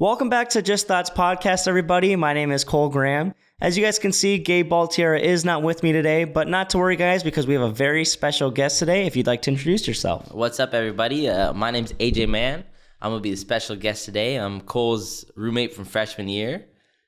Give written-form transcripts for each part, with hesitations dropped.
Welcome back to Just Thoughts Podcast, everybody. My name is Cole Graham. As you guys can see, Gabe Baltiera is not with me today, but not to worry, guys, because we have a very special guest today. If you'd like to introduce yourself. What's up, everybody? My name's Ajai Mann. I'm going to be the special guest today. I'm Cole's roommate from freshman year.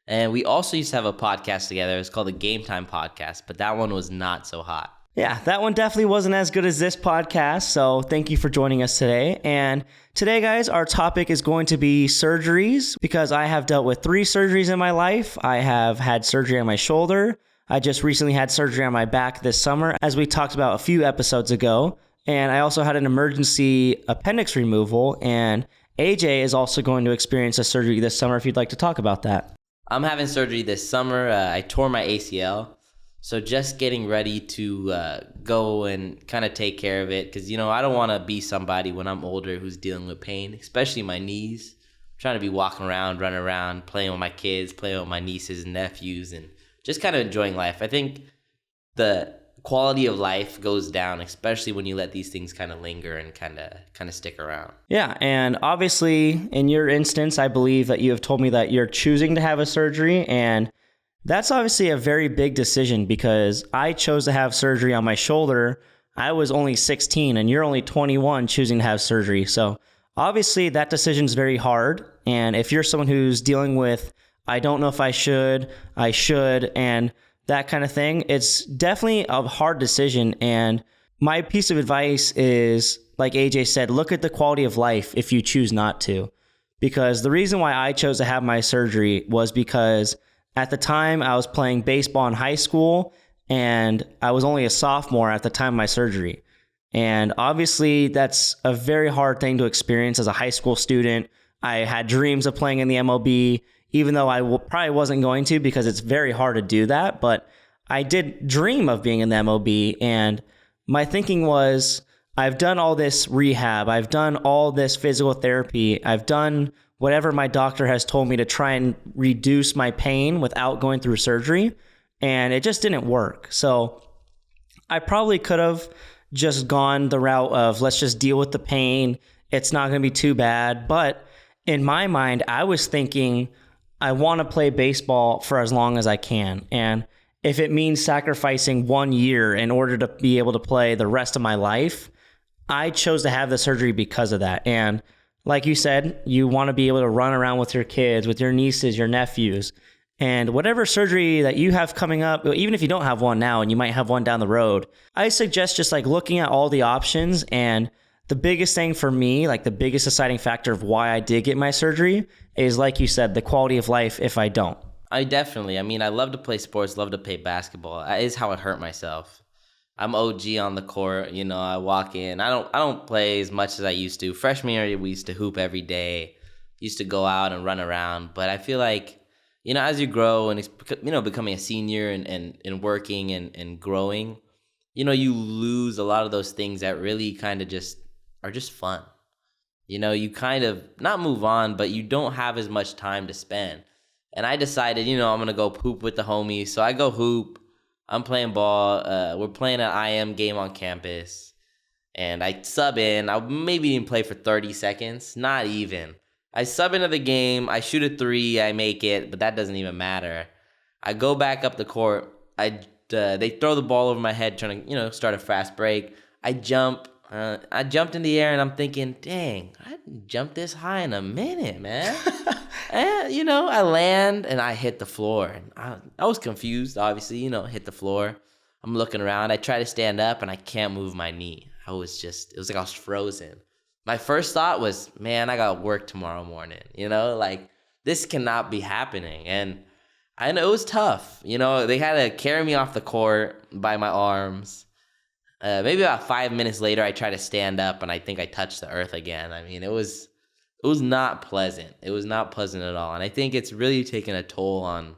And we also used to have a podcast together. It's called the Game Time Podcast, but that one was not so hot. Yeah, that one definitely wasn't as good as this podcast, so thank you for joining us today. And today, guys, our topic is going to be surgeries, because I have dealt with 3 surgeries in my life. I have had surgery on my shoulder. I just recently had surgery on my back this summer, as we talked about a few episodes ago. And I also had an emergency appendix removal, and AJ is also going to experience a surgery this summer, if you'd like to talk about that. I'm having surgery this summer. I tore my ACL. So just getting ready to go and kind of take care of it, because, I don't want to be somebody when I'm older who's dealing with pain, especially my knees. I'm trying to be walking around, running around, playing with my kids, playing with my nieces and nephews, and just kind of enjoying life. I think the quality of life goes down, especially when you let these things kind of linger and kind of stick around. Yeah, and obviously, in your instance, I believe that you have told me that you're choosing to have a surgery, and that's obviously a very big decision, because I chose to have surgery on my shoulder. I was only 16 and you're only 21 choosing to have surgery. So obviously that decision is very hard. And if you're someone who's dealing with, I don't know if I should, and that kind of thing, it's definitely a hard decision. And my piece of advice is, like AJ said, look at the quality of life if you choose not to. Because the reason why I chose to have my surgery was because at the time, I was playing baseball in high school, and I was only a sophomore at the time of my surgery. And obviously, that's a very hard thing to experience as a high school student. I had dreams of playing in the MLB, even though I probably wasn't going to, because it's very hard to do that. But I did dream of being in the MLB, and my thinking was, I've done all this rehab, I've done all this physical therapy, I've done whatever my doctor has told me to try and reduce my pain without going through surgery, and it just didn't work. So I probably could have just gone the route of, let's just deal with the pain. It's not going to be too bad. But in my mind, I was thinking, I want to play baseball for as long as I can. And if it means sacrificing 1 year in order to be able to play the rest of my life, I chose to have the surgery because of that. And like you said, you want to be able to run around with your kids, with your nieces, your nephews, and whatever surgery that you have coming up, even if you don't have one now and you might have one down the road, I suggest just like looking at all the options. And the biggest thing for me, like the biggest deciding factor of why I did get my surgery is, like you said, the quality of life if I don't. I love to play sports, love to play basketball. That is how I hurt myself. I'm OG on the court. I walk in. I don't play as much as I used to. Freshman year, we used to hoop every day. Used to go out and run around. But I feel like, as you grow and, becoming a senior and working and growing, you lose a lot of those things that really kind of just are just fun. You kind of not move on, but you don't have as much time to spend. And I decided, I'm going to go hoop with the homies. So I go hoop. I'm playing ball. We're playing an IM game on campus. And I sub in. I maybe didn't play for 30 seconds. Not even. I sub into the game. I shoot a 3. I make it. But that doesn't even matter. I go back up the court. They throw the ball over my head trying to, start a fast break. I jump. I jumped in the air and I'm thinking, dang, I didn't jump this high in a minute, man. And, I land and I hit the floor. And I was confused, obviously, hit the floor. I'm looking around. I try to stand up and I can't move my knee. It was like I was frozen. My first thought was, man, I got work tomorrow morning. Like this cannot be happening. And I know it was tough. They had to carry me off the court by my arms. Maybe about 5 minutes later, I tried to stand up and I think I touched the earth again. I mean, it was not pleasant. It was not pleasant at all. And I think it's really taken a toll on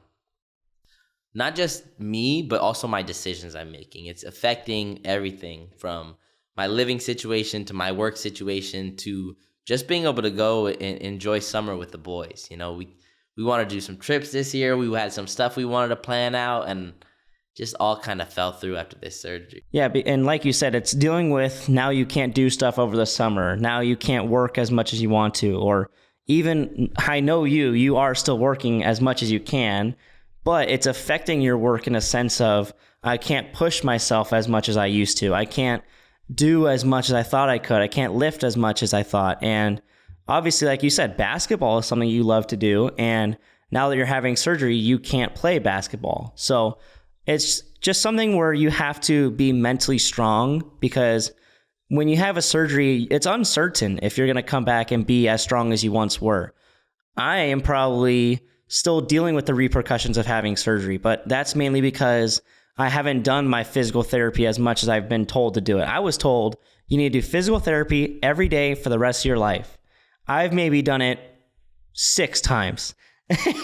not just me, but also my decisions I'm making. It's affecting everything from my living situation to my work situation to just being able to go and enjoy summer with the boys. We want to do some trips this year. We had some stuff we wanted to plan out, and just all kind of fell through after this surgery. Yeah, and like you said, it's dealing with now you can't do stuff over the summer. Now you can't work as much as you want to, or even I know you are still working as much as you can, but it's affecting your work in a sense of I can't push myself as much as I used to. I can't do as much as I thought I could. I can't lift as much as I thought. And obviously, like you said, basketball is something you love to do. And now that you're having surgery, you can't play basketball. So it's just something where you have to be mentally strong, because when you have a surgery, it's uncertain if you're going to come back and be as strong as you once were. I am probably still dealing with the repercussions of having surgery, but that's mainly because I haven't done my physical therapy as much as I've been told to do it. I was told you need to do physical therapy every day for the rest of your life. I've maybe done it 6 times.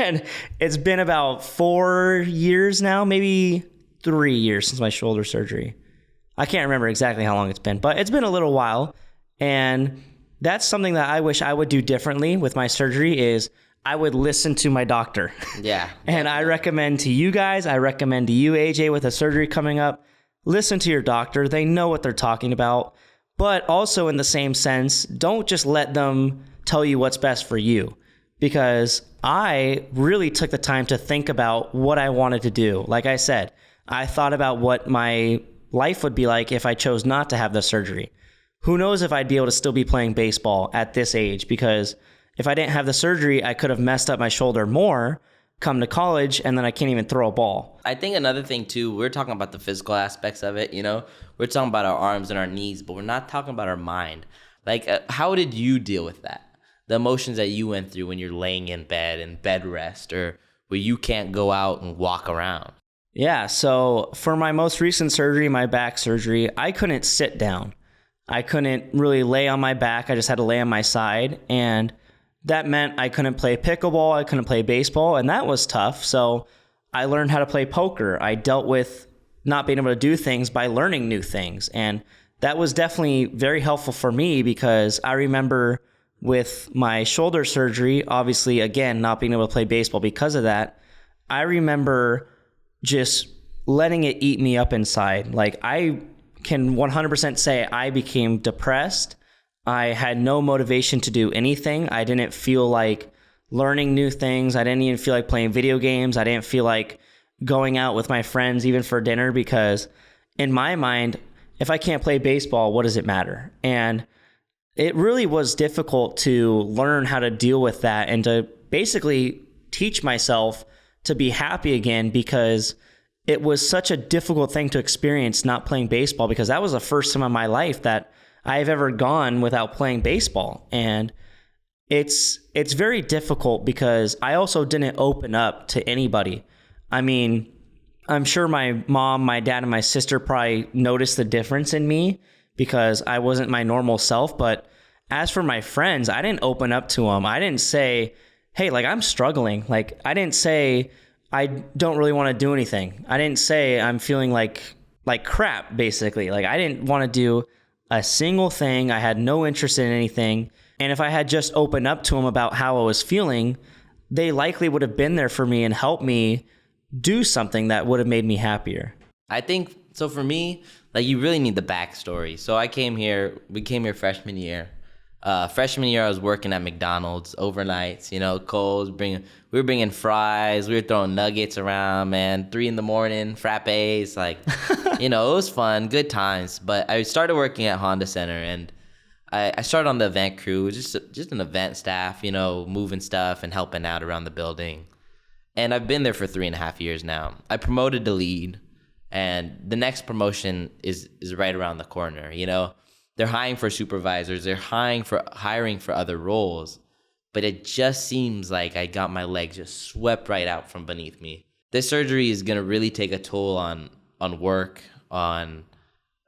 And it's been about 4 years now, maybe 3 years since my shoulder surgery. I can't remember exactly how long it's been, but it's been a little while. And that's something that I wish I would do differently with my surgery is I would listen to my doctor. Yeah. And I recommend to you guys, I recommend to you, AJ, with a surgery coming up, listen to your doctor. They know what they're talking about. But also in the same sense, don't just let them tell you what's best for you. Because I really took the time to think about what I wanted to do. Like I said, I thought about what my life would be like if I chose not to have the surgery. Who knows if I'd be able to still be playing baseball at this age, because if I didn't have the surgery, I could have messed up my shoulder more, come to college, and then I can't even throw a ball. I think another thing too, we're talking about the physical aspects of it, we're talking about our arms and our knees, but we're not talking about our mind. Like, how did you deal with that? The emotions that you went through when you're laying in bed and bed rest, or where you can't go out and walk around. Yeah, so for my most recent surgery, my back surgery, I couldn't sit down. I couldn't really lay on my back. I just had to lay on my side. And that meant I couldn't play pickleball. I couldn't play baseball. And that was tough. So I learned how to play poker. I dealt with not being able to do things by learning new things. And that was definitely very helpful for me, because I remember with my shoulder surgery, obviously, again, not being able to play baseball because of that, I remember just letting it eat me up inside. Like, I can 100% say I became depressed. I had no motivation to do anything. I didn't feel like learning new things. I didn't even feel like playing video games. I didn't feel like going out with my friends even for dinner, because in my mind, if I can't play baseball, what does it matter? And it really was difficult to learn how to deal with that and to basically teach myself to be happy again, because it was such a difficult thing to experience not playing baseball, because that was the first time in my life that I've ever gone without playing baseball. And it's very difficult because I also didn't open up to anybody. I mean, I'm sure my mom, my dad, and my sister probably noticed the difference in me because I wasn't my normal self. But as for my friends, I didn't open up to them. I didn't say, hey, like, I'm struggling. Like, I didn't say I don't really want to do anything. I didn't say I'm feeling like crap, basically. Like, I didn't want to do a single thing. I had no interest in anything. And if I had just opened up to them about how I was feeling, they likely would have been there for me and helped me do something that would have made me happier. I think, so for me, like, you really need the backstory. So we came here freshman year. Freshman year, I was working at McDonald's overnights. Kole was we were bringing fries, we were throwing nuggets around, man. 3 a.m, frappes, like, it was fun, good times. But I started working at Honda Center, and I started on the event crew, just an event staff, moving stuff and helping out around the building. And I've been there for 3.5 years now. I promoted to lead, and the next promotion is right around the corner. They're hiring for supervisors. They're hiring for other roles. But it just seems like I got my leg just swept right out from beneath me. This surgery is going to really take a toll on work, on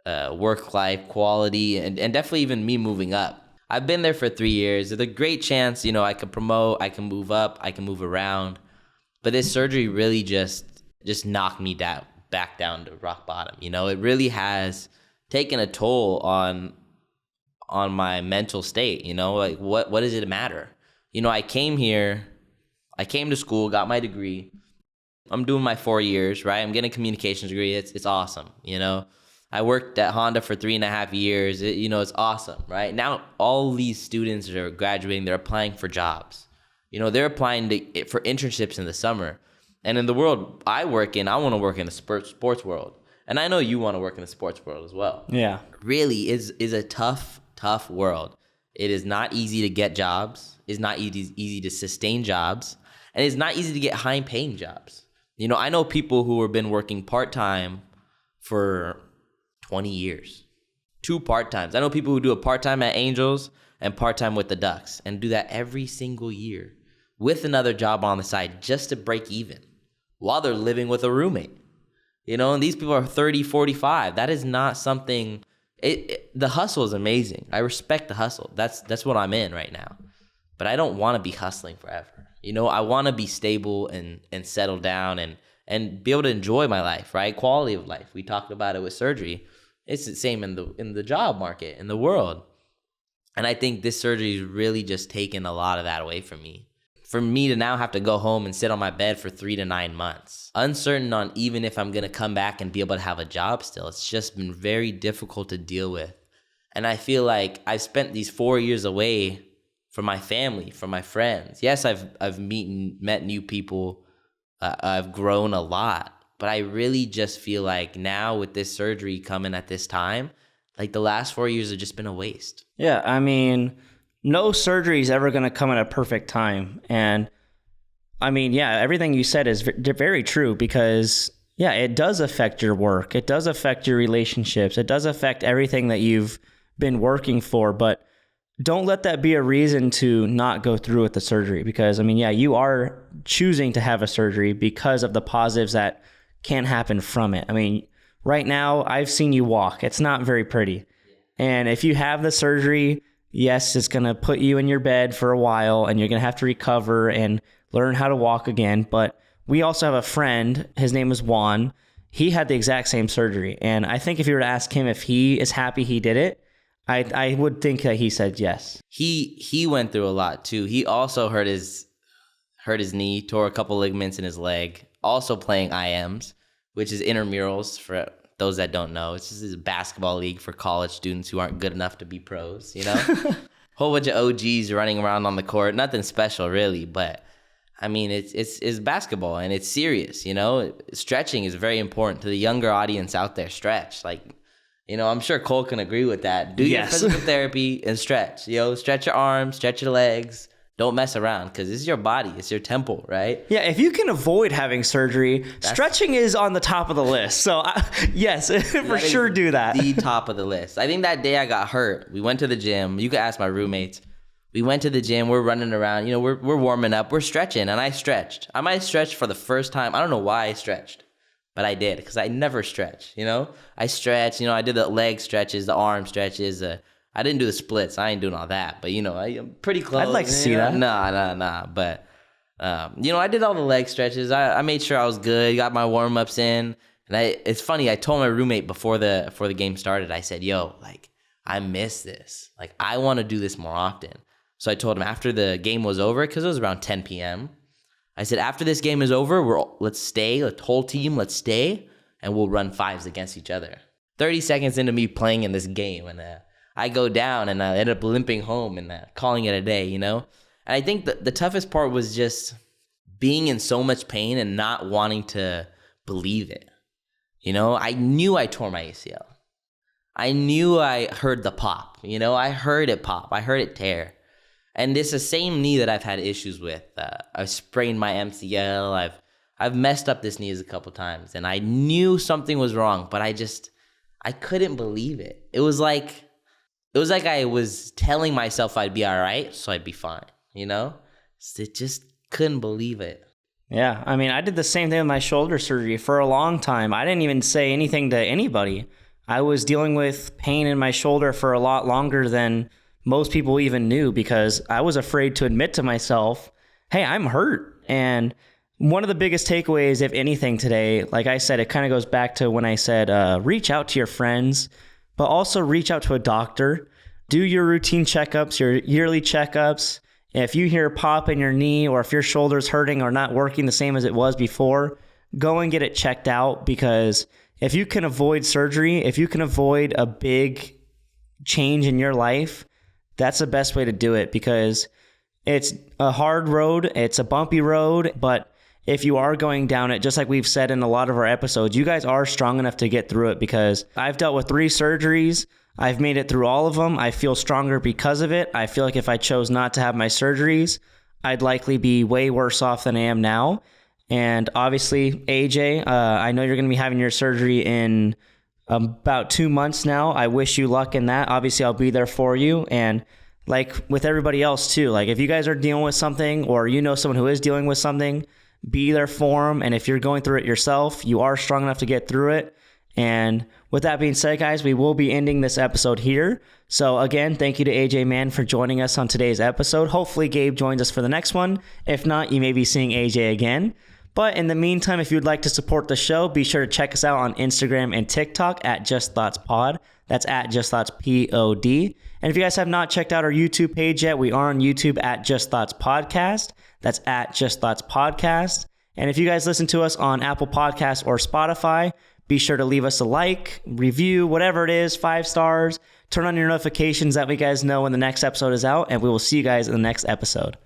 work-life quality, and definitely even me moving up. I've been there for 3 years. There's a great chance, I could promote, I can move up, I can move around. But this surgery really just knocked me back down to rock bottom. It really has taken a toll on my mental state. Like, what does it matter? I came to school, got my degree. I'm doing my 4 years, right? I'm getting a communications degree. It's awesome, I worked at Honda for 3.5 years. It's awesome, right? Now all these students that are graduating, they're applying for jobs. They're applying for internships in the summer. And in the world I work in, I want to work in the sports world. And I know you want to work in the sports world as well. Yeah. Really is a tough world. It is not easy to get jobs. It's not easy to sustain jobs. And it's not easy to get high-paying jobs. I know people who have been working part-time for 20 years. 2 part-times. I know people who do a part-time at Angels and part-time with the Ducks and do that every single year with another job on the side just to break even while they're living with a roommate. And these people are 30, 45. That is not something... The hustle is amazing. I respect the hustle. That's what I'm in right now. But I don't want to be hustling forever. I want to be stable and settle down and be able to enjoy my life, right? Quality of life. We talked about it with surgery. It's the same in the job market, in the world. And I think this surgery has really just taken a lot of that away from me. For me to now have to go home and sit on my bed for 3 to 9 months, uncertain on even if I'm going to come back and be able to have a job still. It's just been very difficult to deal with. And I feel like I've spent these 4 years away from my family, from my friends. Yes, I've met new people. I've grown a lot. But I really just feel like now with this surgery coming at this time, like the last 4 years have just been a waste. Yeah, I mean, no surgery is ever going to come at a perfect time. And I mean, yeah, everything you said is very true because, yeah, it does affect your work. It does affect your relationships. It does affect everything that you've been working for. But don't let that be a reason to not go through with the surgery because, I mean, yeah, you are choosing to have a surgery because of the positives that can happen from it. I mean, right now, I've seen you walk. It's not very pretty. And if you have the surgery, yes, it's going to put you in your bed for a while and you're going to have to recover and learn how to walk again. But we also have a friend. His name is Juan. He had the exact same surgery. And I think if you were to ask him if he is happy he did it, I would think that he said yes. He went through a lot too. He also hurt his knee, tore a couple ligaments in his leg. Also playing IMs, which is intramurals for those that don't know. It's just a basketball league for college students who aren't good enough to be pros, Whole bunch of OGs running around on the court. Nothing special really, but I mean, it's basketball and it's serious, Stretching is very important to the younger audience out there. Stretch, I'm sure Kole can agree with that. Do your physical therapy and stretch. Stretch your arms, stretch your legs. Don't mess around because it's your body. It's your temple, right? Yeah, if you can avoid having surgery, stretching is on the top of the list. So, yes, for sure do that. The top of the list. I think that day I got hurt, we went to the gym. You could ask my roommates. We went to the gym. We're running around. We're warming up. We're stretching, and I stretched. I might have stretched for the first time. I don't know why I stretched, but I did because I never stretch, I stretched. I did the leg stretches, the arm stretches, I didn't do the splits. I ain't doing all that. But, I'm pretty close. I'd like to see that. Nah. But, I did all the leg stretches. I made sure I was good. Got my warm-ups in. And it's funny. I told my roommate before the game started, I said, yo, I miss this. I want to do this more often. So I told him after the game was over, because it was around 10 p.m., I said, after this game is over, let's stay. The whole team, let's stay. And we'll run 5s against each other. 30 seconds into me playing in this game. And I go down and I end up limping home and calling it a day, And I think the toughest part was just being in so much pain and not wanting to believe it. I knew I tore my ACL. I knew I heard the pop. I heard it pop. I heard it tear. And it's the same knee that I've had issues with. I sprained my MCL. I've messed up this knee a couple times. And I knew something was wrong, but I couldn't believe it. It was like I was telling myself I'd be all right, so I'd be fine, It just couldn't believe it. Yeah, I mean, I did the same thing with my shoulder surgery for a long time. I didn't even say anything to anybody. I was dealing with pain in my shoulder for a lot longer than most people even knew because I was afraid to admit to myself, hey, I'm hurt. And one of the biggest takeaways, if anything, today, like I said, it kind of goes back to when I said, reach out to your friends, but also reach out to a doctor. Do your routine checkups, your yearly checkups. If you hear a pop in your knee or if your shoulder's hurting or not working the same as it was before, go and get it checked out because if you can avoid surgery, if you can avoid a big change in your life, that's the best way to do it, because it's a hard road. It's a bumpy road, but if you are going down it, just like we've said in a lot of our episodes, you guys are strong enough to get through it, because I've dealt with 3 surgeries. I've made it through all of them. I feel stronger because of it. I feel like if I chose not to have my surgeries, I'd likely be way worse off than I am now. And obviously, AJ, I know you're going to be having your surgery in about 2 months now. I wish you luck in that. Obviously, I'll be there for you. And like with everybody else too, like if you guys are dealing with something, or you know someone who is dealing with something, be there for them. And if you're going through it yourself, you are strong enough to get through it. And with that being said, guys, we will be ending this episode here. So again, thank you to Ajai Mann for joining us on today's episode. Hopefully Gabe joins us for the next one. If not, you may be seeing AJ again. But in the meantime, if you'd like to support the show, be sure to check us out on Instagram and TikTok at Just Thoughts Pod. That's at Just Thoughts POD. And if you guys have not checked out our YouTube page yet, we are on YouTube at Just Thoughts Podcast. That's at Just Thoughts Podcast. And if you guys listen to us on Apple Podcasts or Spotify, be sure to leave us a like, review, whatever it is, 5 stars. Turn on your notifications, that way you guys know when the next episode is out, and we will see you guys in the next episode.